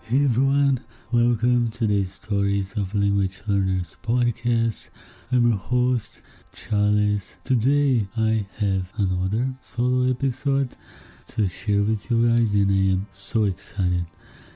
Hey everyone, welcome to the Stories of Language Learners podcast. I'm your host, Charles. Today I have another solo episode to share with you guys, and I am so excited.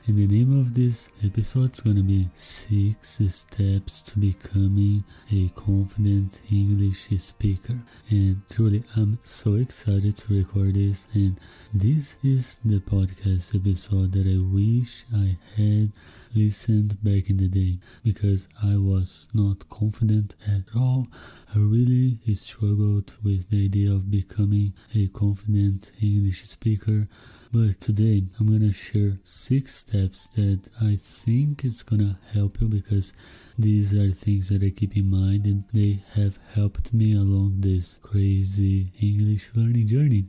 And the name of this episode is gonna be 6 Steps to Becoming a Confident English Speaker. And truly, I'm so excited to record this. And this is the podcast episode that I wish I had listened back in the day, because I was not confident at all. I really struggled with the idea of becoming a confident English speaker. But today I'm gonna share 6 steps that I think is gonna help you, because these are things that I keep in mind and they have helped me along this crazy English learning journey.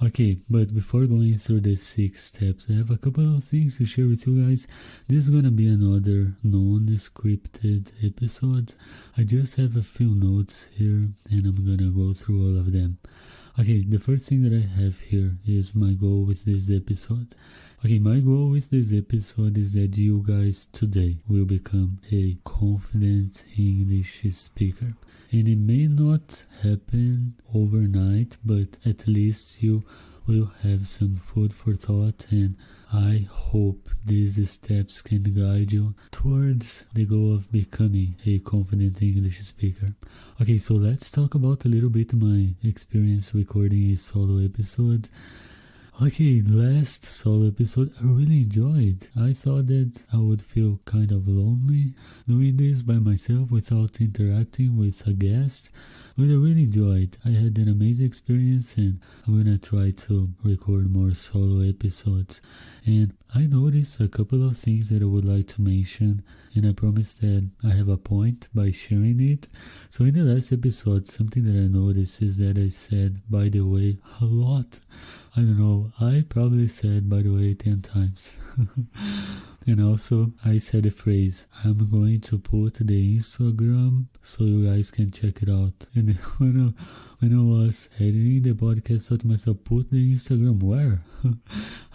Okay, but before going through the 6 steps, I have a couple of things to share with you guys. This is gonna be another non-scripted episode. I just have a few notes here and I'm gonna go through all of them. Okay, the first thing that I have here is my goal with this episode. Okay, my goal with this episode is that you guys today will become a confident English speaker. And it may not happen overnight, but at least you will have some food for thought, and I hope these steps can guide you towards the goal of becoming a confident English speaker. Okay, so let's talk about a little bit my experience recording a solo episode. Okay, last solo episode I really enjoyed. I thought that I would feel kind of lonely doing this by myself without interacting with a guest, but I really enjoyed. I had an amazing experience and I'm gonna try to record more solo episodes. And I noticed a couple of things that I would like to mention, and I promise that I have a point by sharing it. So in the last episode, something that I noticed is that I said "by the way" a lot. I don't know, I probably said "by the way" 10 times. And also, I said the phrase, I'm going to put the Instagram so you guys can check it out. And when I was editing the podcast, I thought to myself, put the Instagram where?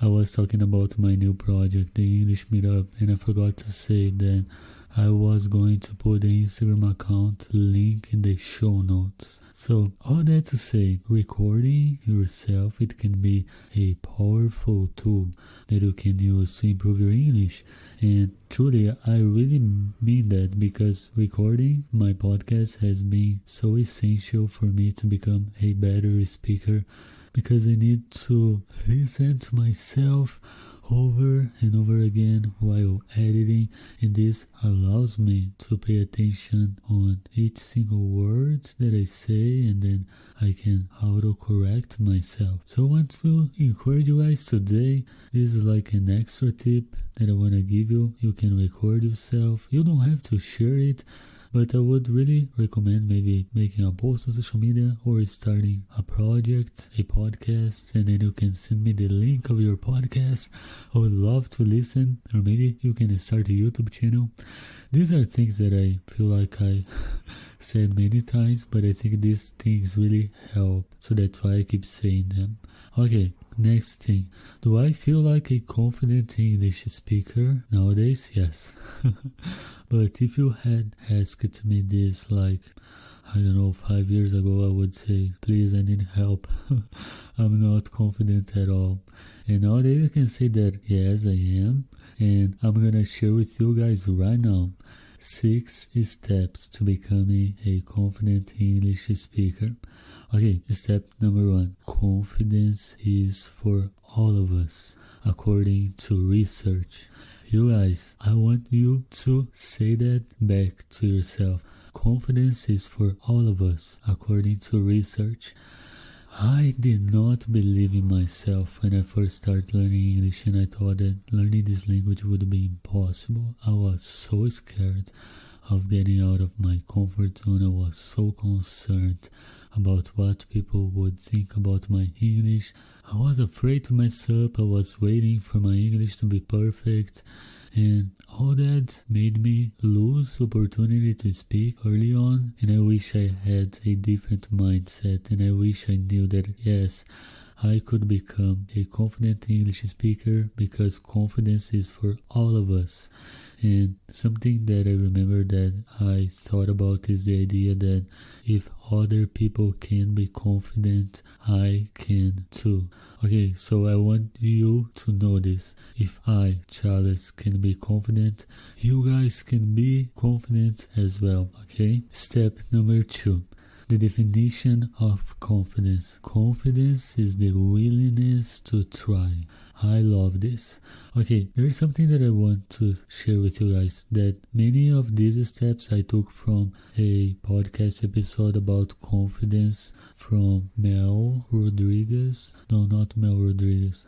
I was talking about my new project, the English Meetup, and I forgot to say that I was going to put the Instagram account link in the show notes. So all that to say, recording yourself, it can be a powerful tool that you can use to improve your English. And truly, I really mean that, because recording my podcast has been so essential for me to become a better speaker, because I need to listen to myself over and over again while editing, and this allows me to pay attention on each single word that I say, and then I can auto-correct myself. So I want to encourage you guys today. This is like an extra tip that I want to give you. You can record yourself. You don't have to share it, but I would really recommend maybe making a post on social media or starting a project, a podcast, and then you can send me the link of your podcast. I would love to listen, or maybe you can start a YouTube channel. These are things that I feel like I said many times, but I think these things really help, so that's why I keep saying them. Okay, next thing. Do I feel like a confident English speaker nowadays? Yes. But if you had asked me this like, I don't know, 5 years ago, I would say, please, I need help. I'm not confident at all. And nowadays I can say that yes, I am. And I'm gonna share with you guys right now 6 steps to becoming a confident English speaker. Okay, step number 1. Confidence is for all of us, according to research. You guys, I want you to say that back to yourself. Confidence is for all of us, according to research. I did not believe in myself when I first started learning English, and I thought that learning this language would be impossible. I was so scared of getting out of my comfort zone. I was so concerned about what people would think about my English. I was afraid to mess up. I was waiting for my English to be perfect, and all that made me lose opportunity to speak early on. And I wish I had a different mindset, and I wish I knew that yes, I could become a confident English speaker, because confidence is for all of us. And something that I remember that I thought about is the idea that if other people can be confident, I can too. Okay, so I want you to know this. If I, Charles, can be confident, you guys can be confident as well, okay? Step number 2. The definition of confidence. Confidence is the willingness to try. I love this. Okay, there is something that I want to share with you guys, that many of these steps I took from a podcast episode about confidence from Mel Rodriguez. No, not Mel Rodriguez.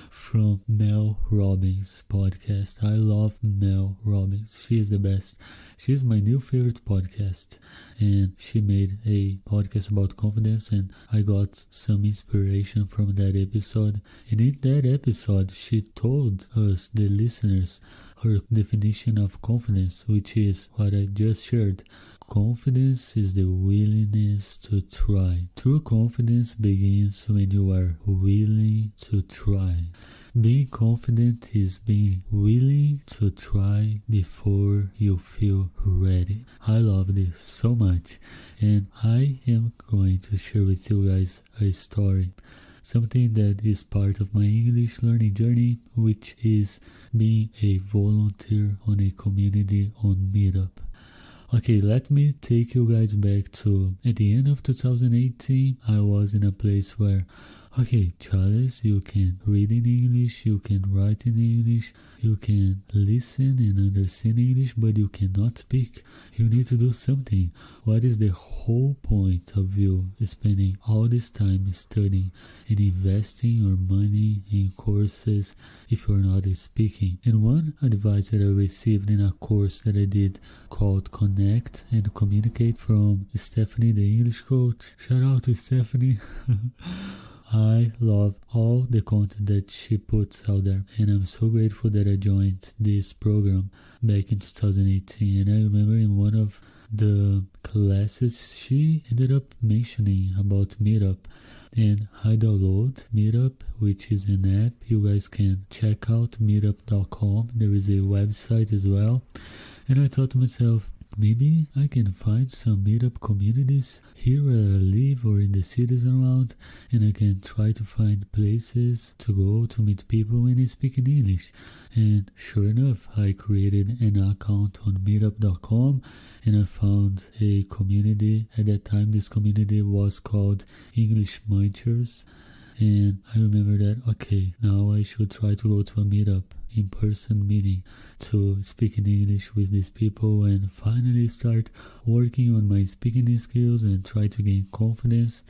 From Mel Robbins podcast. I love Mel Robbins. She is the best. She is my new favorite podcast. And she made a podcast about confidence, and I got some inspiration from that episode. And in that episode, she told us, the listeners, her definition of confidence, which is what I just shared. Confidence is the willingness to try. True confidence begins when you are willing to try. Being confident is being willing to try before you feel ready. I love this so much, and I am going to share with you guys a story. Something that is part of my English learning journey, which is being a volunteer on a community on Meetup. Okay, let me take you guys back to at the end of 2018. I was in a place where, okay, Charles, you can read in English, you can write in English, you can listen and understand English, but you cannot speak. You need to do something. What is the whole point of you spending all this time studying and investing your money in courses if you're not speaking? And one advice that I received in a course that I did called Connect and Communicate from Stephanie, the English coach. Shout out to Stephanie. I love all the content that she puts out there, and I'm so grateful that I joined this program back in 2018. And I remember in one of the classes she ended up mentioning about Meetup, and I download Meetup, which is an app. You guys can check out meetup.com. There is a website as well, and I thought to myself, maybe I can find some meetup communities here where I live or in the cities around, and I can try to find places to go to meet people when I speak in English. And sure enough, I created an account on meetup.com, and I found a community. At that time, this community was called English Munchers. And I remember that, okay, now I should try to go to a meetup, in-person meeting, to speak in English with these people and finally start working on my speaking skills and try to gain confidence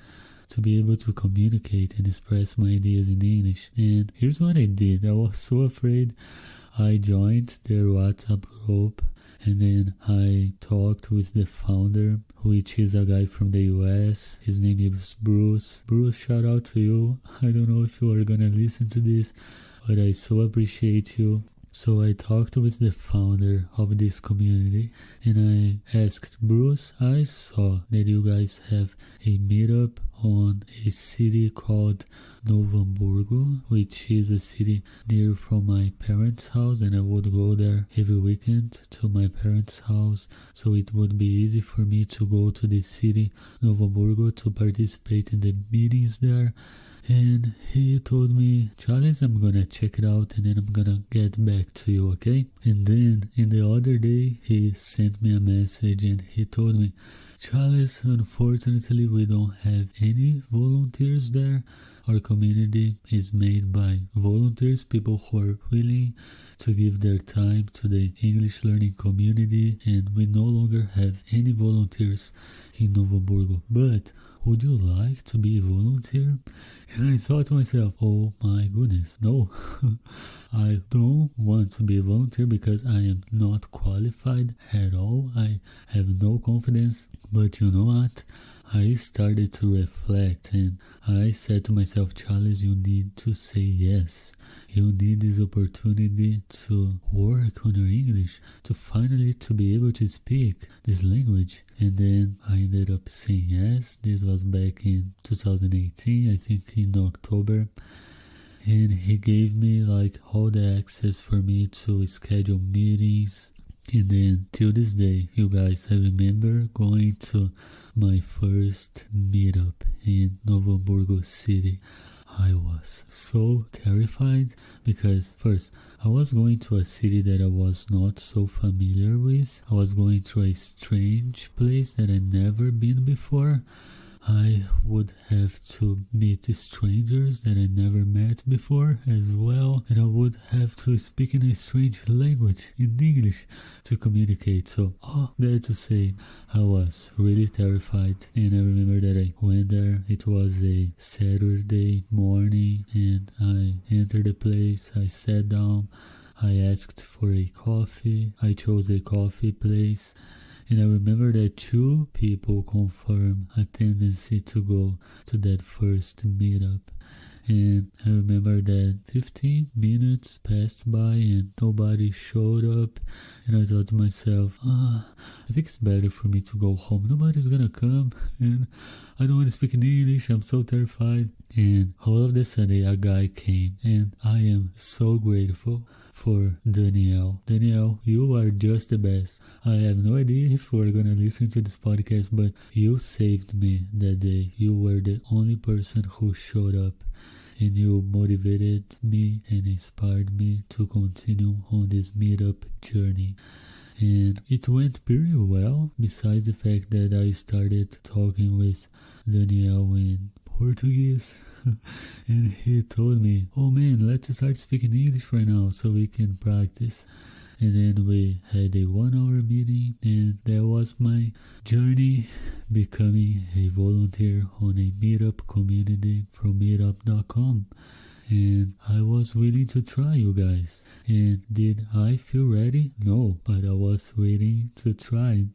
to be able to communicate and express my ideas in English. And here's what I did. I was so afraid. I joined their WhatsApp group, and then I talked with the founder, which is a guy from the US. His name is Bruce. Bruce, shout out to you. I don't know if you are gonna listen to this, but I so appreciate you. So I talked with the founder of this community, and I asked Bruce, I saw that you guys have a meetup on a city called Novo Hamburgo, which is a city near from my parents' house, and I would go there every weekend to my parents' house, so it would be easy for me to go to the city Novo Hamburgo to participate in the meetings there. And he told me, Charles, I'm gonna check it out and then I'm gonna get back to you, okay? And then in the other day, he sent me a message and he told me, Charles, unfortunately we don't have any volunteers there. Our community is made by volunteers, people who are willing to give their time to the English learning community, and we no longer have any volunteers in Novo Hamburgo. But would you like to be a volunteer? And I thought to myself, oh my goodness, no. I don't want to be a volunteer because I am not qualified at all. I have no confidence. But you know what? I started to reflect and I said to myself, Charles, you need to say yes. You need this opportunity to work on your English, to finally to be able to speak this language. And then I ended up saying yes. This was back in 2018, I think in October. And he gave me like all the access for me to schedule meetings. And then till this day, you guys, I remember going to my first meetup in Novo Hamburgo City. I was so terrified because first, I was going to a city that I was not so familiar with. I was going to a strange place that I'd never been before. I would have to meet strangers that I never met before as well, and I would have to speak in a strange language, in English, to communicate. So, that to say, I was really terrified, and I remember that I went there. It was a Saturday morning, and I entered the place, I sat down, I asked for a coffee, I chose a coffee place. And I remember that 2 people confirmed a tendency to go to that first meetup. And I remember that 15 minutes passed by and nobody showed up. And I thought to myself, I think it's better for me to go home. Nobody's gonna come and I don't want to speak in English. I'm so terrified. And all of a sudden a guy came and I am so grateful for Danielle. Danielle, you are just the best. I have no idea if you are gonna listen to this podcast, but you saved me that day. You were the only person who showed up, and you motivated me and inspired me to continue on this meetup journey. And it went pretty well, besides the fact that I started talking with Danielle in Portuguese. And he told me, oh man, let's start speaking English right now so we can practice. And then we had a 1-hour meeting, and that was my journey becoming a volunteer on a meetup community from meetup.com. And I was willing to try, you guys. And did I feel ready? No, but I was willing to try.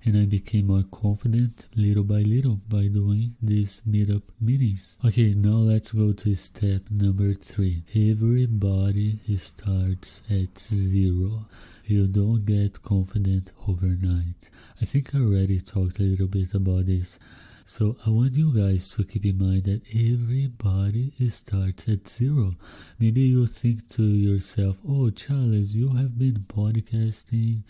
And I became more confident little by little by doing these meetup meetings. Okay, now let's go to step number 3. Everybody starts at 0. You don't get confident overnight. I think I already talked a little bit about this. So I want you guys to keep in mind that everybody starts at 0. Maybe you think to yourself, oh Charles, you have been podcasting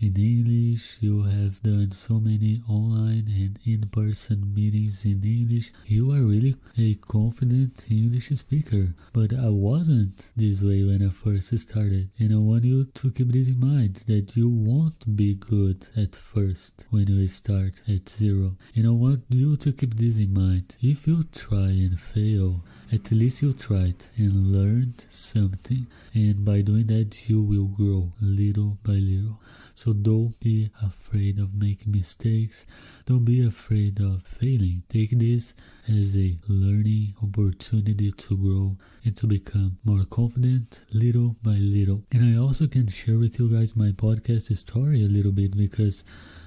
in English, you have done so many online and in-person meetings in English. You are really a confident English speaker. But I wasn't this way when I first started. And I want you to keep this in mind, that you won't be good at first when you start at 0. And I want you to keep this in mind. If you try and fail, at least you tried and learned something. And by doing that, you will grow little by little. So don't be afraid of making mistakes. Don't be afraid of failing. Take this as a learning opportunity to grow and to become more confident little by little. And I also can share with you guys my podcast story a little bit, because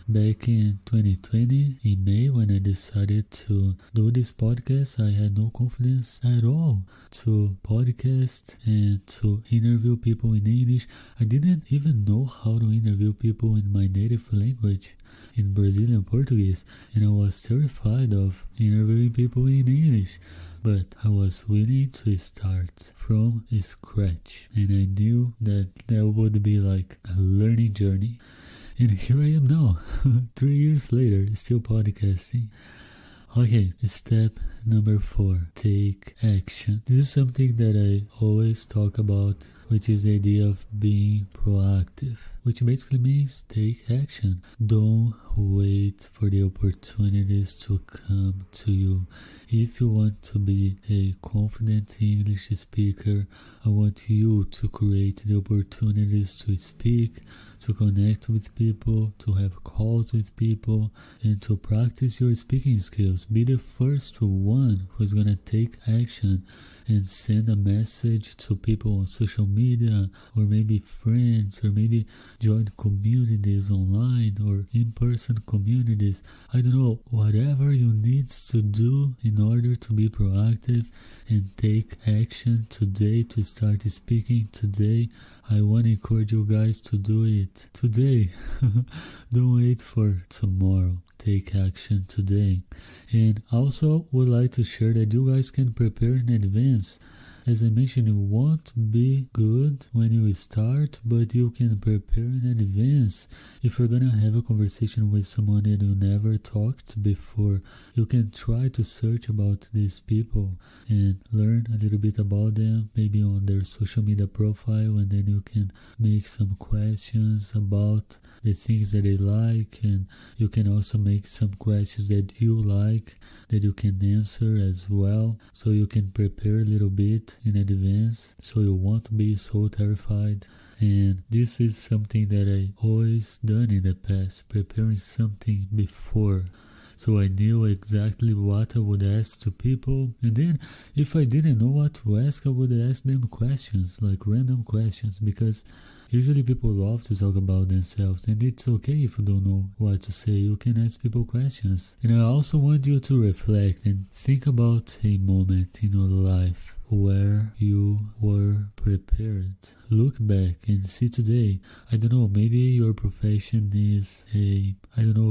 back in 2020, in May, when I decided to do this podcast, I had no confidence at all to podcast and to interview people in English. I didn't even know how to interview people in my native language, in Brazilian Portuguese, and I was terrified of interviewing people in English. But I was willing to start from scratch, and I knew that that would be like a learning journey. And here I am now, 3 years later, still podcasting. Okay, step number 4, take action. This is something that I always talk about, which is the idea of being proactive, which basically means take action. Don't wait for the opportunities to come to you. If you want to be a confident English speaker, I want you to create the opportunities to speak, to connect with people, to have calls with people, and to practice your speaking skills. Be the first one one who's gonna take action and send a message to people on social media, or maybe friends, or maybe join communities online or in-person communities. I don't know, whatever you need to do in order to be proactive and take action today, to start speaking today. I want to encourage you guys to do it today. Don't wait for tomorrow. Take action today. And also would like to share that you guys can prepare in advance. As I mentioned, it won't be good when you start, but you can prepare in advance. If you're gonna have a conversation with someone that you never talked before, you can try to search about these people and learn a little bit about them, maybe on their social media profile, and then you can make some questions about the things that they like, and you can also make some questions that you like that you can answer as well, so you can prepare a little bit in advance so you won't be so terrified. And this is something that I always done in the past, preparing something before, so I knew exactly what I would ask to people. And then if I didn't know what to ask, I would ask them questions, like random questions, because usually people love to talk about themselves, and it's okay if you don't know what to say. You can ask people questions. And I also want you to reflect and think about a moment in your life where you were prepared. Look back and see today. I don't know, maybe your profession is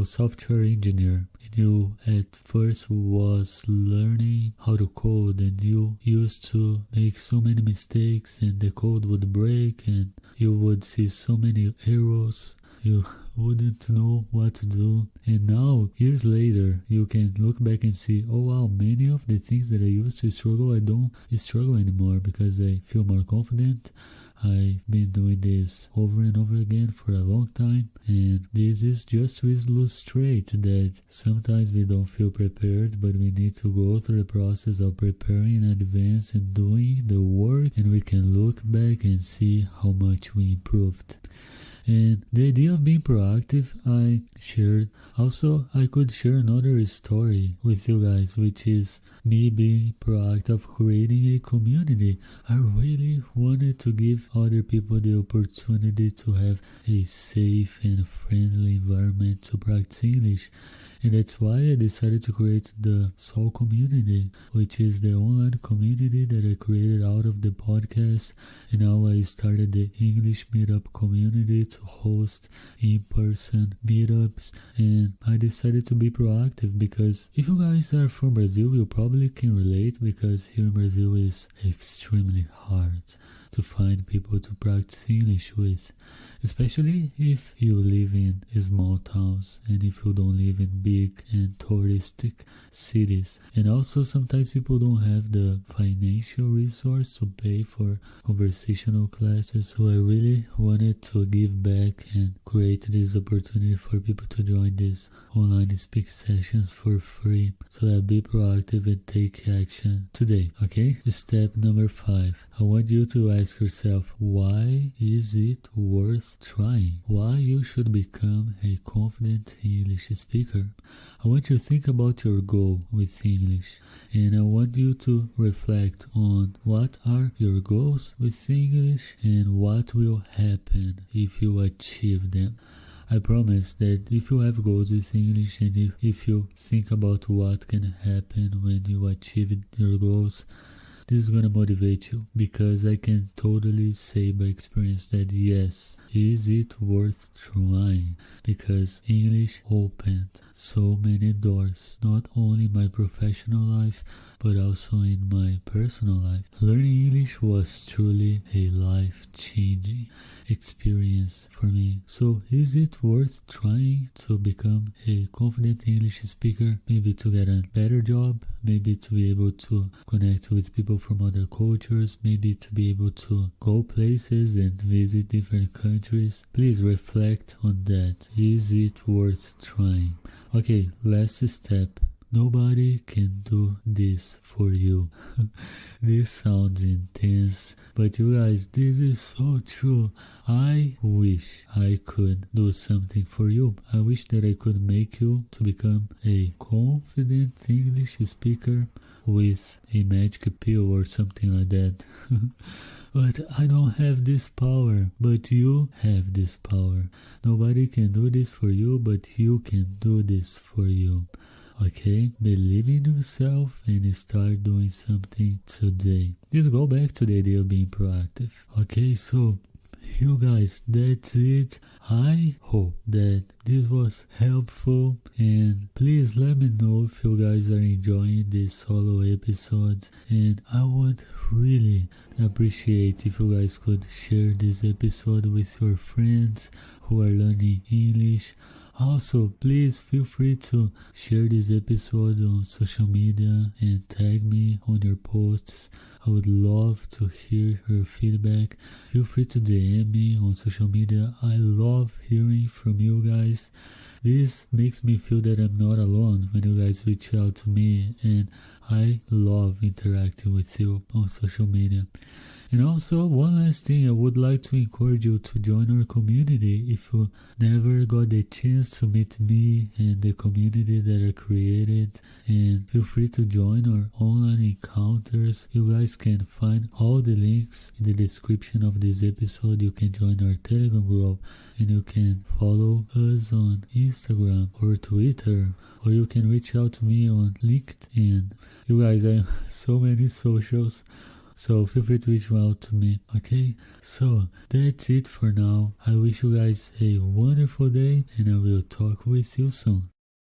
software engineer, and you at first was learning how to code, and you used to make so many mistakes, and the code would break, and you would see so many errors. You wouldn't know what to do. And now, years later, you can look back and see, oh wow, many of the things that I used to struggle, I don't struggle anymore because I feel more confident. I've been doing this over and over again for a long time, and this is just to illustrate that sometimes we don't feel prepared, but we need to go through the process of preparing in advance and doing the work, and we can look back and see how much we improved. And the idea of being proactive, I shared. Also, I could share another story with you guys, which is me being proactive, creating a community. I really wanted to give other people the opportunity to have a safe and friendly environment to practice English. And that's why I decided to create the Soul Community, which is the online community that I created out of the podcast. And now I started the English Meetup community to host in-person meetups. And I decided to be proactive because if you guys are from Brazil, you probably can relate, because here in Brazil is extremely hard to find people to practice English with, especially if you live in small towns and if you don't live in big and touristic cities. And also sometimes people don't have the financial resource to pay for conversational classes, so I really wanted to give back and create this opportunity for people to join these online speak sessions for free. So I'll be proactive and take action today. Okay, step number 5. I want you to ask yourself, why is it worth trying? Why you should become a confident English speaker? I want you to think about your goal with English, and I want you to reflect on what are your goals with English and what will happen if you achieve them. I promise that if you have goals with English, and if you think about what can happen when you achieve your goals, this is gonna motivate you, because I can totally say by experience that yes, is it worth trying? Because English opened so many doors, not only in my professional life, but also in my personal life. Learning English was truly a life-changing experience for me. So is it worth trying to become a confident English speaker? Maybe to get a better job, maybe to be able to connect with people from other cultures, maybe to be able to go places and visit different countries. Please reflect on that. Is it worth trying? Okay, last step. nobody can do this for you. This sounds intense, but you guys, this is so true. I wish I could do something for you. I wish that I could make you to become a confident English speaker with a magic pill or something like that. But I don't have this power. But you have this power. Nobody can do this for you, but you can do this for you. Okay? Believe in yourself and start doing something today. Just go back to the idea of being proactive. Okay, so you guys, that's it. I hope that this was helpful, and please let me know if you guys are enjoying these solo episodes, and I would really appreciate if you guys could share this episode with your friends who are learning English. Also, please feel free to share this episode on social media and tag me on your posts. I would love to hear your feedback. Feel free to DM me on social media. I love hearing from you guys. This makes me feel that I'm not alone when you guys reach out to me, and I love interacting with you on social media. And also, one last thing, I would like to encourage you to join our community if you never got the chance to meet me and the community that I created. And feel free to join our online encounters. You guys can find all the links in the description of this episode. You can join our Telegram group, and you can follow us on Instagram or Twitter, or you can reach out to me on LinkedIn. You guys, I have so many socials, so feel free to reach out to me, okay? So that's it for now. I wish you guys a wonderful day, and I will talk with you soon.